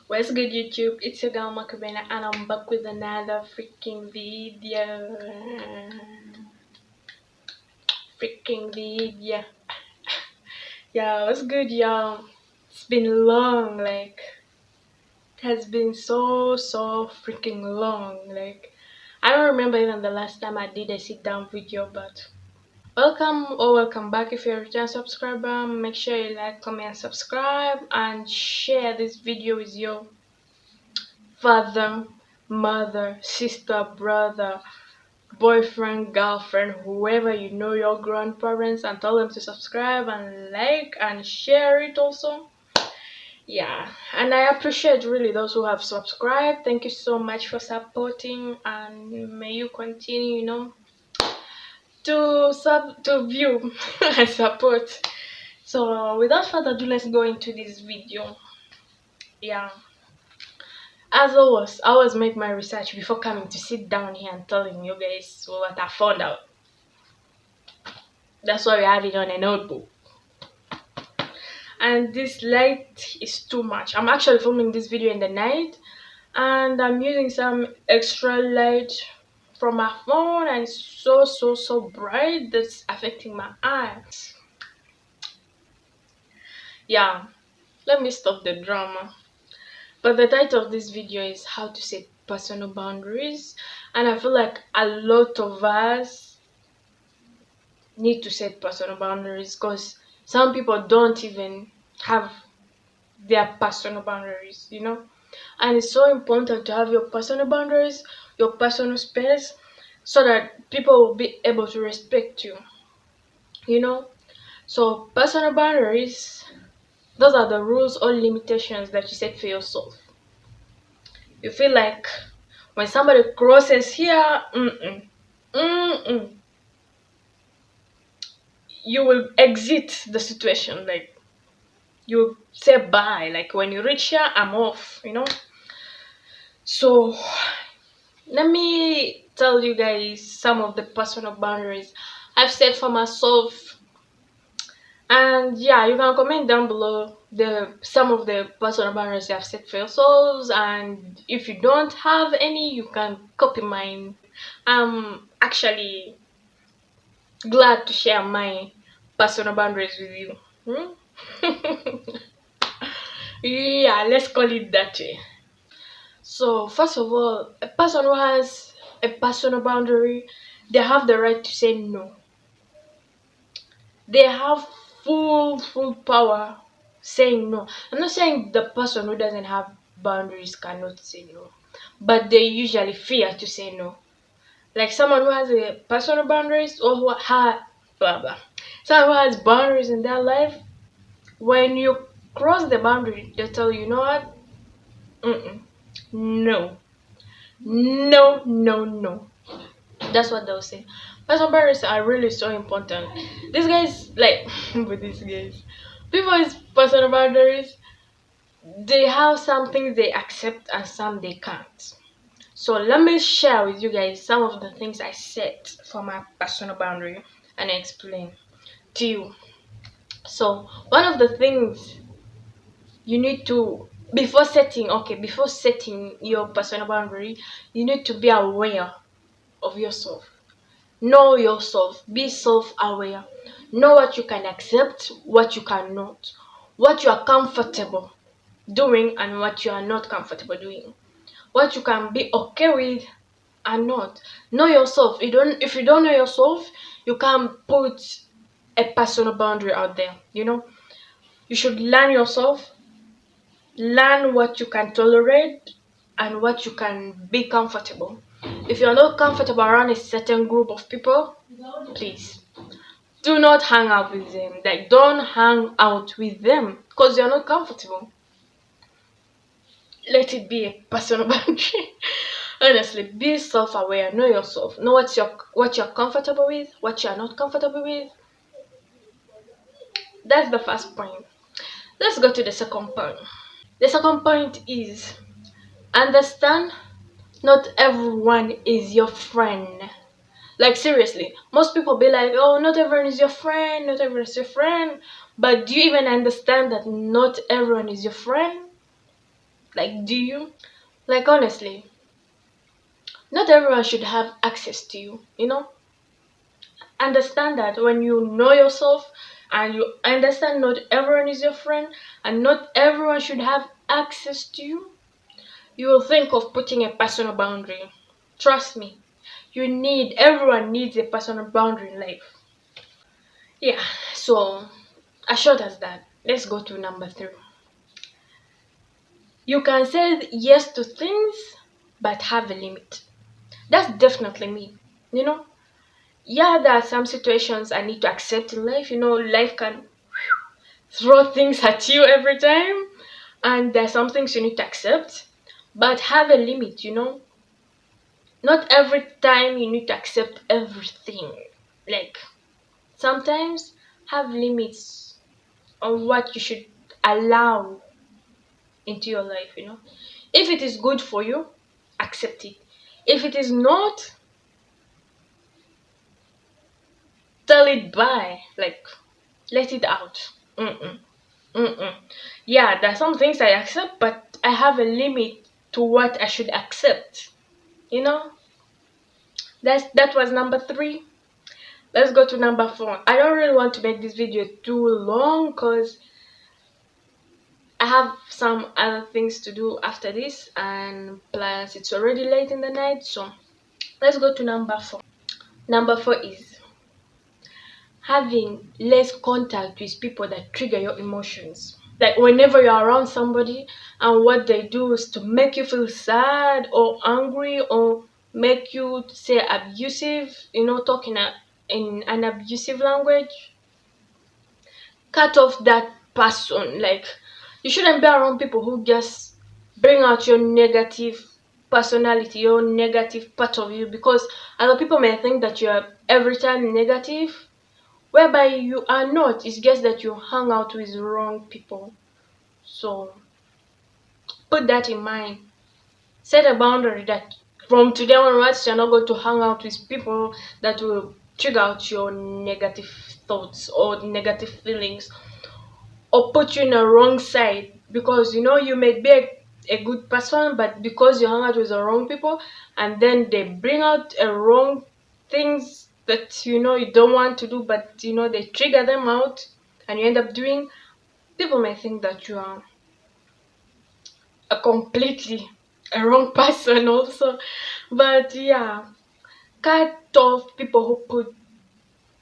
What's good, YouTube? It's your girl Berna, and I'm back with another freaking video. Yeah, what's good, y'all? It's been long, like, it has been so freaking long. Like, I don't remember even the last time I did a sit down video, but welcome back. If you're a return subscriber, make sure you like, comment, subscribe, and share this video with your father, mother, sister, brother, boyfriend, girlfriend, whoever you know, your grandparents, and tell them to subscribe and like and share it also. Yeah, and I appreciate really those who have subscribed. Thank you so much for supporting, and may you continue, to view and support. So without further ado, let's go into this video. Yeah. As always, I always make my research before coming to sit down here and telling you guys what I found out. That's why we have it on a notebook. And this light is too much. I'm actually filming this video in the night, and I'm using some extra light from my phone, and it's so bright that's affecting my eyes. Yeah, let me stop the drama. But the title of this video is how to set personal boundaries, and I feel like a lot of us need to set personal boundaries because some people don't even have their personal boundaries. And it's so important to have your personal boundaries, your personal space, so that people will be able to respect you. So personal boundaries, those are the rules or limitations that you set for yourself. You feel like when somebody crosses here, you will exit the situation. Like, you say bye. Like, when you reach here, I'm off. So let me tell you guys some of the personal boundaries I've set for myself. And yeah, you can comment down below some of the personal boundaries you have set for yourselves, and if you don't have any, you can copy mine. I'm actually glad to share my personal boundaries with you. Yeah, let's call it that way. So first of all, a person who has a personal boundary, they have the right to say no. They have full power saying no. I'm not saying the person who doesn't have boundaries cannot say no, but they usually fear to say no. Like someone who has a personal boundaries, or who has blah blah. Someone who has boundaries in their life, when you cross the boundary, they tell you, you know what? No, no. That's what they'll say. Personal boundaries are really so important. These guys, like, with these guys, people with personal boundaries, they have some things they accept and some they can't. So let me share with you guys some of the things I set for my personal boundary and explain to you. So one of the things you need to, before setting your personal boundary, you need to be aware of yourself. Know yourself. Be self-aware. Know what you can accept, what you cannot, what you are comfortable doing and what you are not comfortable doing, what you can be okay with and not. Know yourself. If you don't know yourself, you can't put a personal boundary out there. You should learn yourself, learn what you can tolerate and what you can be comfortable. If you're not comfortable around a certain group of people, please do not hang out with them. Like, don't hang out with them because you're not comfortable. Let it be a personal boundary. Honestly, be self-aware. Know yourself. Know what you're comfortable with, what you're not comfortable with. That's the first point. Let's go to the second point. The second point is understand not everyone is your friend. Like, seriously, most people be like, oh, not everyone is your friend, not everyone is your friend. But do you even understand that not everyone is your friend? Like, do you? Like, honestly, not everyone should have access to you, you know? Understand that when you know yourself and you understand not everyone is your friend and not everyone should have access to you, you will think of putting a personal boundary. Trust me, everyone needs a personal boundary in life. Yeah, so as short as that, let's go to number three. You can say yes to things, but have a limit. That's definitely me. You know, yeah, there are some situations I need to accept in life. You know, life can throw things at you every time, and there are some things you need to accept, but have a limit. You know, not every time you need to accept everything. Like, sometimes have limits on what you should allow into your life. You know, if it is good for you, accept it. If it is not, tell it bye. Like, let it out. Mm-mm. Mm-mm. Yeah, there are some things I accept, but I have a limit to what I should accept. You know, that was number three. Let's go to number four. I don't really want to make this video too long because I have some other things to do after this, and plus it's already late in the night. So let's go to number four. Number four is having less contact with people that trigger your emotions. Like, whenever you're around somebody and what they do is to make you feel sad or angry or make you say abusive, you know, talking in an abusive language, cut off that person. Like, you shouldn't be around people who just bring out your negative personality, your negative part of you, because other people may think that you are every time negative, whereby you are not. It's just that you hang out with wrong people. So put that in mind. Set a boundary that from today onwards you're not going to hang out with people that will trigger out your negative thoughts or negative feelings or put you in a wrong side, because you know you may be a good person, but because you hang out with the wrong people and then they bring out a wrong things that you know you don't want to do, but you know they trigger them out and you end up doing, people may think that you are a completely a wrong person also. But yeah, cut off people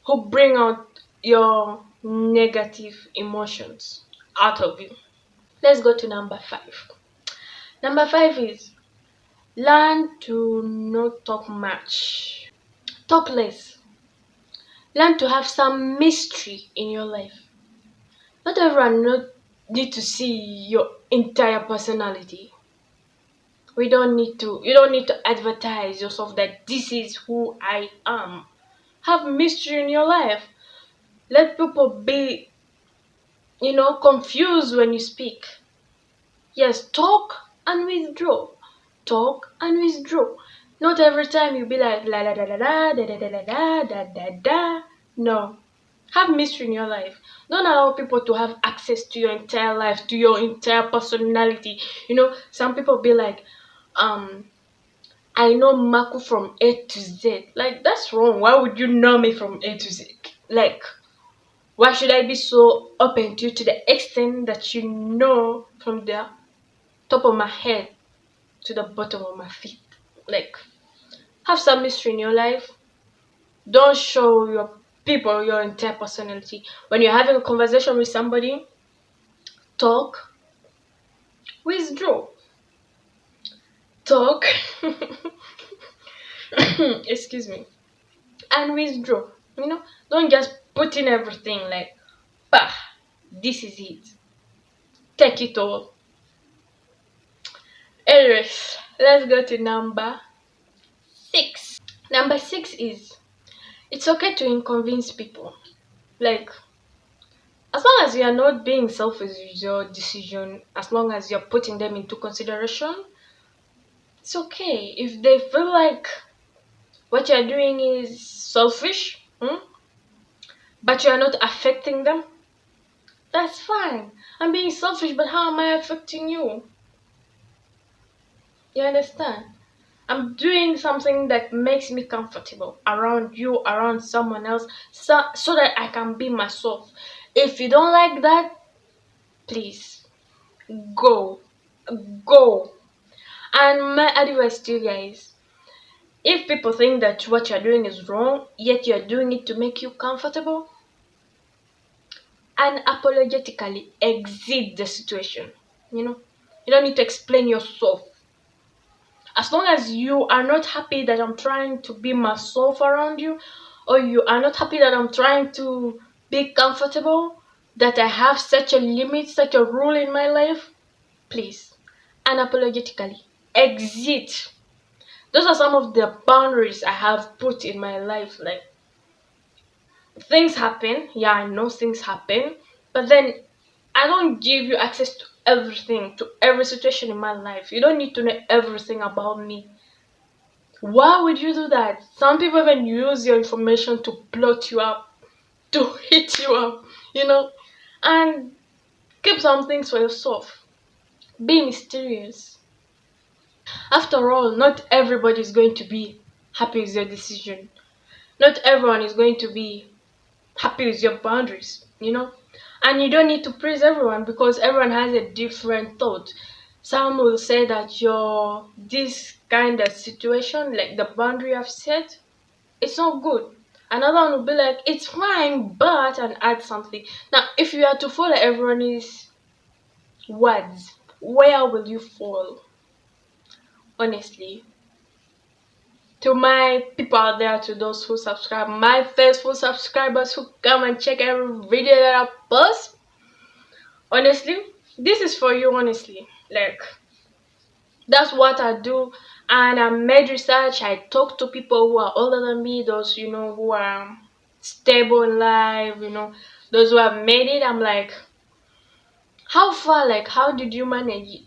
who bring out your negative emotions out of you. Let's go to number five. Number five is learn to not talk much. Talk less. Learn to have some mystery in your life. Not everyone need to see your entire personality. You don't need to advertise yourself that this is who I am. Have mystery in your life. Let people be, you know, confused when you speak. Yes, talk and withdraw. Talk and withdraw. Not every time you be like la la da da da da da da da da da da. No. Have mystery in your life. Don't allow people to have access to your entire life, to your entire personality. You know, some people be like, I know Maku from A to Z. Like, that's wrong. Why would you know me from A to Z? Like, why should I be so open to you to the extent that you know from the top of my head to the bottom of my feet? Like, have some mystery in your life. Don't show your people your entire personality. When you're having a conversation with somebody, talk, withdraw. Talk, excuse me, and withdraw. You know, don't just put in everything like, bah, this is it. Take it all. Anyways, let's go to number six. Number six is it's okay to inconvenience people. Like, as long as you are not being selfish with your decision, as long as you're putting them into consideration, it's okay. If they feel like what you're doing is selfish, but you're not affecting them, that's fine. I'm being selfish, but how am I affecting you? You understand? I'm doing something that makes me comfortable around you, around someone else, so that I can be myself. If you don't like that, please go. Go. And my advice to you guys, if people think that what you're doing is wrong, yet you're doing it to make you comfortable, unapologetically exit the situation. You know, you don't need to explain yourself. As long as you are not happy that I'm trying to be myself around you, or you are not happy that I'm trying to be comfortable, that I have such a limit, such a rule in my life, please, unapologetically exit. Those are some of the boundaries I have put in my life. Like, things happen, yeah, I know things happen, but then I don't give you access to everything, to every situation in my life. You don't need to know everything about me. Why would you do that? Some people even use your information to plot you up, to hit you up, you know? And keep some things for yourself. Be mysterious. After all, not everybody is going to be happy with your decision. Not everyone is going to be happy with your boundaries, you know? And you don't need to praise everyone because everyone has a different thought. Some will say that your this kind of situation, like the boundary I've set, it's not good. Another one will be like, it's fine, but, and add something. Now, if you are to follow everyone's words, where will you fall? Honestly. To my people out there, to those who subscribe, my faithful subscribers who come and check every video that I post, honestly, this is for you, honestly. Like, that's what I do. And I made research. I talk to people who are older than me, those, who are stable in life, those who have made it. I'm like, how far, like, how did you manage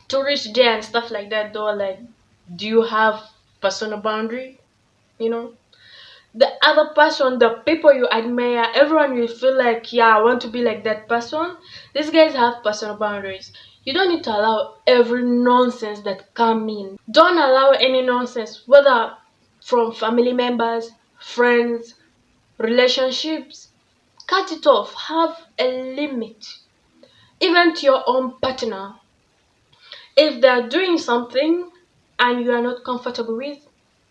to reach there and stuff like that, though? Like, do you have personal boundary? You know? The other person, the people you admire, everyone will feel like, yeah, I want to be like that person. These guys have personal boundaries. You don't need to allow every nonsense that come in. Don't allow any nonsense, whether from family members, friends, relationships. Cut it off. Have a limit. Even to your own partner. If they're doing something and you are not comfortable with,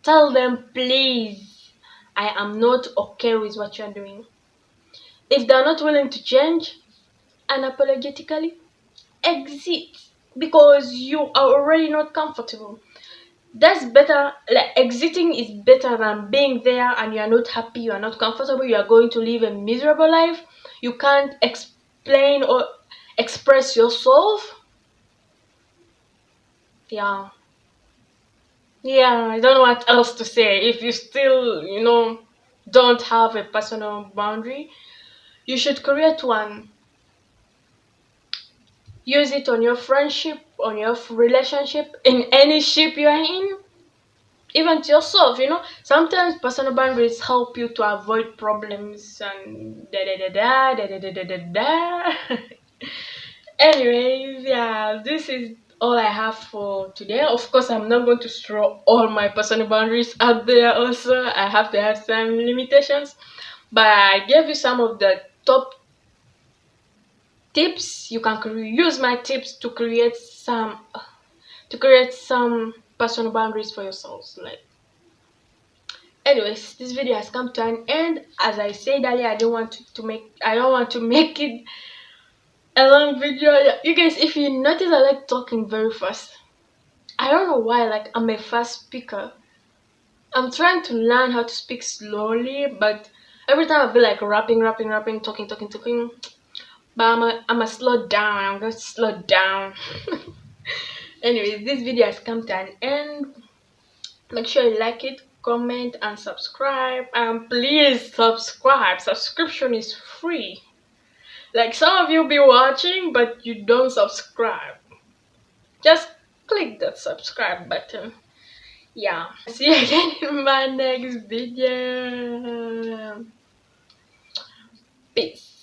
tell them, please, I am not okay with what you're doing. If they're not willing to change, unapologetically exit because you are already not comfortable. That's better. Like, exiting is better than being there and you are not happy, you are not comfortable, you are going to live a miserable life. You can't explain or express yourself. Yeah. Yeah, I don't know what else to say. If you still, don't have a personal boundary, you should create one. Use it on your friendship, on your relationship, in any ship you are in, even to yourself. Sometimes personal boundaries help you to avoid problems and da da da da da da da da da. Anyways, yeah, this is all I have for today. Of course, I'm not going to throw all my personal boundaries out there. Also, I have to have some limitations, but I gave you some of the top tips. You can use my tips to create some personal boundaries for yourselves. Like, anyways, this video has come to an end. As I said earlier, I don't want to make it a long video. You guys, if you notice, I like talking very fast. I don't know why. Like, I'm a fast speaker. I'm trying to learn how to speak slowly, but every time I feel like rapping, talking. But I'm a slow down. I'm going to slow down. Anyways, this video has come to an end. Make sure you like it, comment, and subscribe. And please subscribe. Subscription is free. Like, some of you be watching, but you don't subscribe. Just click that subscribe button. Yeah. See you again in my next video. Peace.